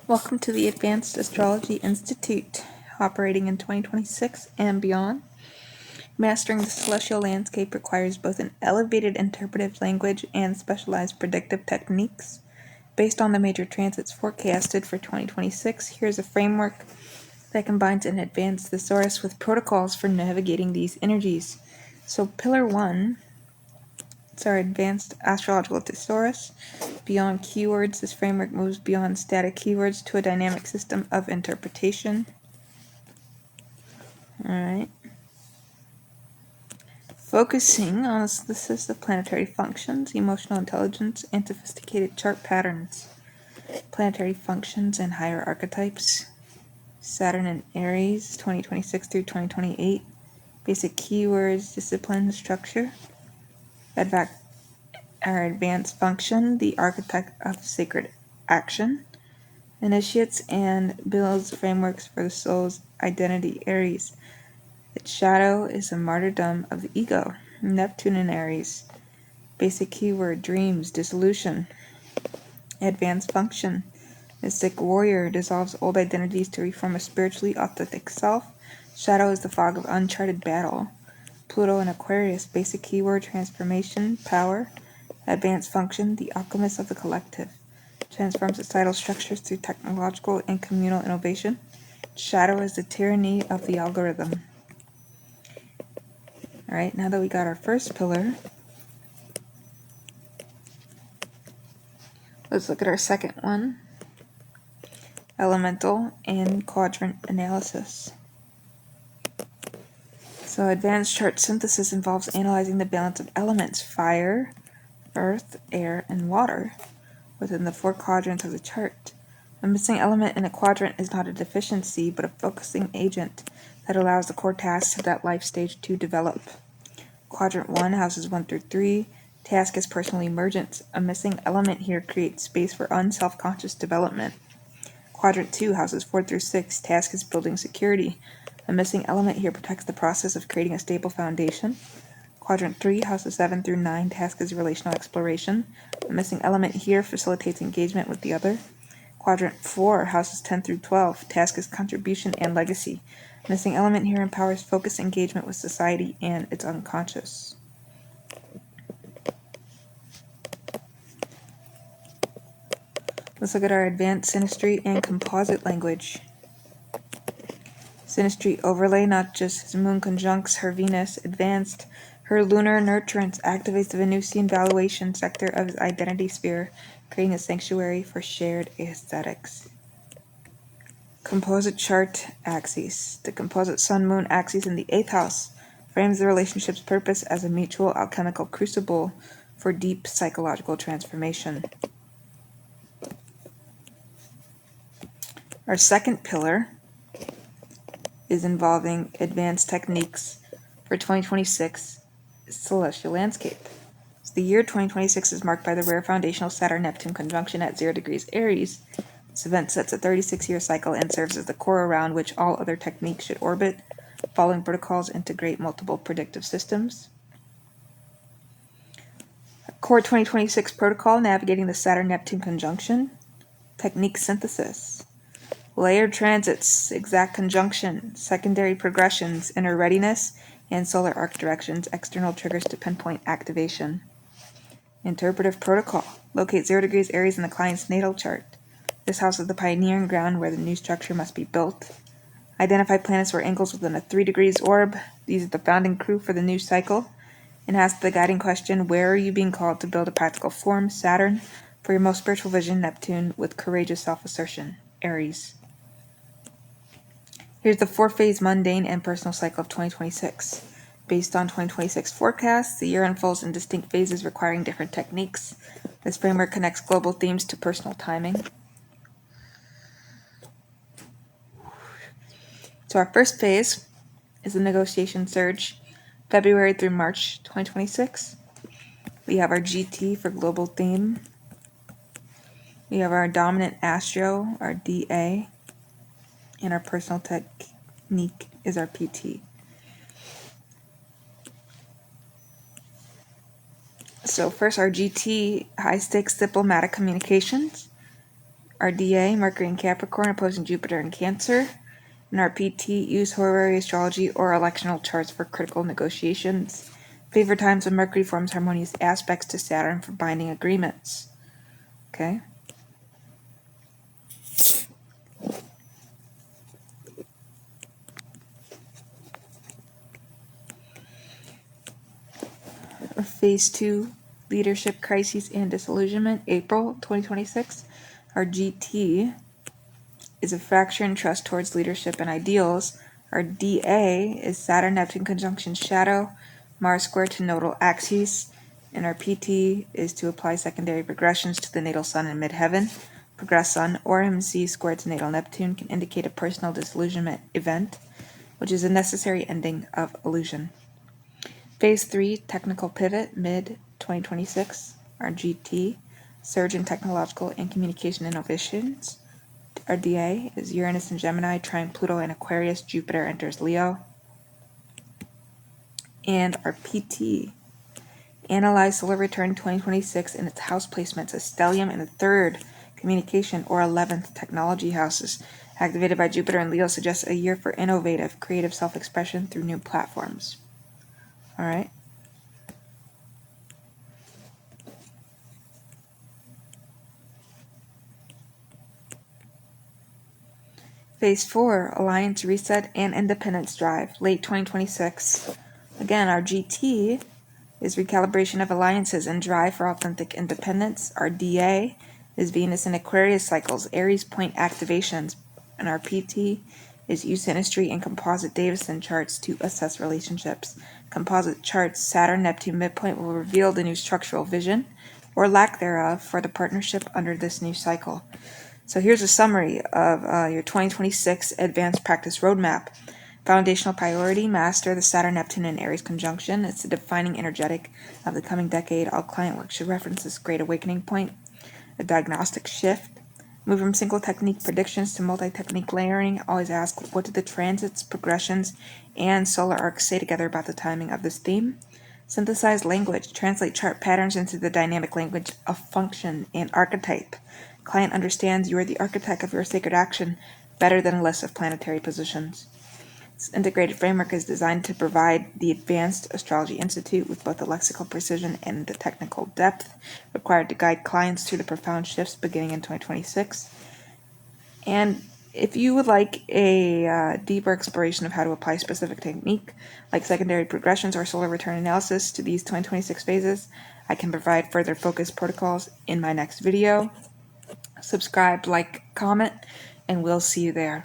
Welcome to the Advanced Astrology Institute, operating in 2026 and beyond. Mastering the celestial landscape requires both an elevated interpretive language and specialized predictive techniques. Based on the major transits forecasted for 2026, here's a framework that combines an advanced thesaurus with protocols for navigating these energies. So, Pillar 1, it's our advanced astrological thesaurus. Beyond keywords, this framework moves beyond static keywords to a dynamic system of interpretation. Alright. Focusing on the synthesis of planetary functions, emotional intelligence, and sophisticated chart patterns. Planetary functions and higher archetypes. Saturn in Aries, 2026 through 2028. Basic keywords, discipline, structure. Our advanced function, the architect of sacred action. Initiates and builds frameworks for the soul's identity, Aries. Its shadow is the martyrdom of the ego, Neptune in Aries. Basic keyword, dreams, dissolution. Advanced function, mystic warrior, dissolves old identities to reform a spiritually authentic self. Shadow is the fog of uncharted battle. Pluto in Aquarius, basic keyword, transformation, power. Advanced function, the alchemist of the collective. Transforms societal structures through technological and communal innovation. Shadow is the tyranny of the algorithm. Alright, now that we got our first pillar, let's look at our second one. Elemental and quadrant analysis. So advanced chart synthesis involves analyzing the balance of elements, fire, earth, air, and water, within the 4 quadrants of the chart. A missing element in a quadrant is not a deficiency, but a focusing agent that allows the core tasks of that life stage to develop. Quadrant 1 houses 1 through 3. Task is personal emergence. A missing element here creates space for unself-conscious development. Quadrant 2 houses 4 through 6. Task is building security. A missing element here protects the process of creating a stable foundation. Quadrant 3 houses 7 through 9. Task is relational exploration. A missing element here facilitates engagement with the other. Quadrant 4 houses 10 through 12. Task is contribution and legacy. Missing element here empowers focused engagement with society and its unconscious. Let's look at our advanced synastry and composite language. Synastry overlay, not just his moon conjuncts her Venus, advanced. Her lunar nurturance activates the Venusian valuation sector of his identity sphere, creating a sanctuary for shared aesthetics. Composite chart axes. The composite sun-moon axis in the 8th house frames the relationship's purpose as a mutual alchemical crucible for deep psychological transformation. Our second pillar is involving advanced techniques for 2026 celestial landscape. So the year 2026 is marked by the rare foundational Saturn-Neptune conjunction at 0 degrees Aries. This event sets a 36-year cycle and serves as the core around which all other techniques should orbit. Following protocols integrate multiple predictive systems. Core 2026 protocol, navigating the Saturn-Neptune conjunction. Technique synthesis. Layered transits, exact conjunction, secondary progressions, inner readiness, and solar arc directions, external triggers to pinpoint activation. Interpretive protocol. Locate 0 degrees Aries in the client's natal chart. This house is the pioneering ground where the new structure must be built. Identify planets or angles within a 3 degrees orb. These are the founding crew for the new cycle. And ask the guiding question, where are you being called to build a practical form? Saturn. For your most spiritual vision, Neptune. With courageous self-assertion, Aries. Here's the 4-phase mundane and personal cycle of 2026. Based on 2026 forecasts, the year unfolds in distinct phases requiring different techniques. This framework connects global themes to personal timing. So our first phase is the negotiation surge, February through March 2026. We have our GT for global theme. We have our dominant astro, our DA, and our personal technique is our PT. So first, our GT, high stakes diplomatic communications. Our DA, Mercury in Capricorn opposing Jupiter in Cancer. And our PT, use horary astrology or electional charts for critical negotiations. Favorite times when Mercury forms harmonious aspects to Saturn for binding agreements. Okay. Phase 2, Leadership Crises and Disillusionment, April 2026. Our GT is a fracture in trust towards leadership and ideals. Our DA is Saturn-Neptune conjunction shadow, Mars square to nodal axes. And our PT is to apply secondary progressions to the natal sun in midheaven. Progress sun or MC squared to natal Neptune can indicate a personal disillusionment event, which is a necessary ending of illusion. Phase 3, Technical Pivot, mid-2026, our GT, Surge in Technological and Communication Innovations. Our DA is Uranus in Gemini, trine Pluto in Aquarius, Jupiter enters Leo. And our PT, analyze solar return 2026 in its house placements as stellium in the 3rd, communication, or 11th, technology houses. Activated by Jupiter and Leo suggests a year for innovative, creative self-expression through new platforms. All right. Phase 4, Alliance Reset and Independence Drive, late 2026. Again, our GT is recalibration of alliances and drive for authentic independence. Our DA is Venus in Aquarius cycles, Aries point activations. And our PT is use synastry and composite Davison charts to assess relationships. Composite charts, Saturn Neptune midpoint will reveal the new structural vision or lack thereof for the partnership under this new cycle. So here's a summary of your 2026 Advanced Practice Roadmap. Foundational priority, master the Saturn-Neptune and Aries conjunction. It's the defining energetic of the coming decade. All client work should reference this great awakening point. A diagnostic shift. Move from single technique predictions to multi-technique layering. Always ask, what do the transits, progressions, and solar arcs say together about the timing of this theme? Synthesize language. Translate chart patterns into the dynamic language of function and archetype. Client understands you are the architect of your sacred action better than a list of planetary positions. This integrated framework is designed to provide the Advanced Astrology Institute with both the lexical precision and the technical depth required to guide clients through the profound shifts beginning in 2026. And if you would like a deeper exploration of how to apply specific technique, like secondary progressions or solar return analysis to these 2026 phases, I can provide further focused protocols in my next video. Subscribe, like, comment, and we'll see you there.